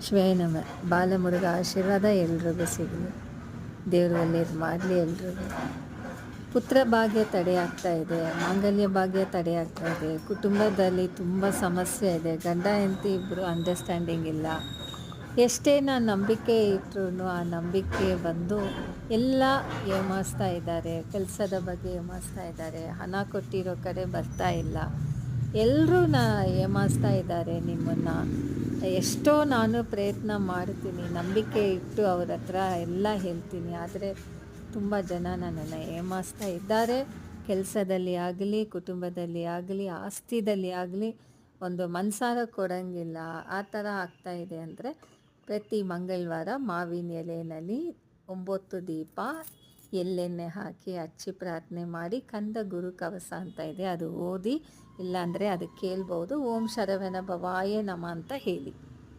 ಶ್ವೇನಮ ಬಾಲಮುರುಗ ಆಶೀರ್ವಾದ ಎಲ್ರಿಗೂ ಸಿಗಲಿ. ದೇವರು ಒಳ್ಳೇದು ಮಾಡಲಿ ಎಲ್ರಿಗೂ. ಪುತ್ರ ಭಾಗ್ಯ ತಡೆಯಾಗ್ತಾ ಇದೆ, ಮಾಂಗಲ್ಯ ಭಾಗ್ಯ ತಡೆಯಾಗ್ತಾ ಇದೆ, ಕುಟುಂಬದಲ್ಲಿ ತುಂಬ ಸಮಸ್ಯೆ ಇದೆ, ಗಂಡ ಹೆಂಡತಿ ಇಬ್ಬರು ಅಂಡರ್ಸ್ಟ್ಯಾಂಡಿಂಗ್ ಇಲ್ಲ. ಎಷ್ಟೇ ನಾನು ನಂಬಿಕೆ ಇಟ್ಟರು ಆ ನಂಬಿಕೆ ಬಂದು ಎಲ್ಲ ಏಮಾರಿಸ್ತಾ ಇದ್ದಾರೆ. ಕೆಲಸದ ಬಗ್ಗೆ ಏಮಾರಿಸ್ತಾ ಇದ್ದಾರೆ, ಹಣ ಕೊಟ್ಟಿರೋ ಕಡೆ ಬರ್ತಾ ಇಲ್ಲ, ಎಲ್ಲರೂ ಏಮಾರಿಸ್ತಾ ಇದ್ದಾರೆ ನಿಮ್ಮನ್ನು. ಎಷ್ಟೋ ನಾನು ಪ್ರಯತ್ನ ಮಾಡ್ತೀನಿ, ನಂಬಿಕೆ ಇಟ್ಟು ಅವ್ರ ಹತ್ರ ಎಲ್ಲ ಹೇಳ್ತೀನಿ, ಆದರೆ ತುಂಬ ಜನ ನನ್ನನ್ನು ಏಮಾರಿಸ್ತಾ ಇದ್ದಾರೆ. ಕೆಲಸದಲ್ಲಿ ಆಗಲಿ, ಕುಟುಂಬದಲ್ಲಿ ಆಗಲಿ, ಆಸ್ತಿದಲ್ಲಿ ಆಗಲಿ ಒಂದು ಮನಸಾರ ಕೊಡೋಂಗಿಲ್ಲ. ಆ ಥರ ಆಗ್ತಾಯಿದೆ. ಅಂದರೆ ಪ್ರತಿ ಮಂಗಳವಾರ ಮಾವಿನ ಎಲೆಯಲ್ಲಿ 9 ದೀಪ ಎಳ್ಳೆಣ್ಣೆ ಹಾಕಿ ಹಚ್ಚಿ ಪ್ರಾರ್ಥನೆ ಮಾಡಿ ಕಂದ ಗುರು ಕವಸ ಅಂತ ಇದೆ, ಅದು ಓದಿ, ಇಲ್ಲಾಂದರೆ ಅದು ಕೇಳ್ಬೋದು. ಓಂ ಶರವಣ ಭವಾಯ ನಮ ಅಂತ ಹೇಳಿ.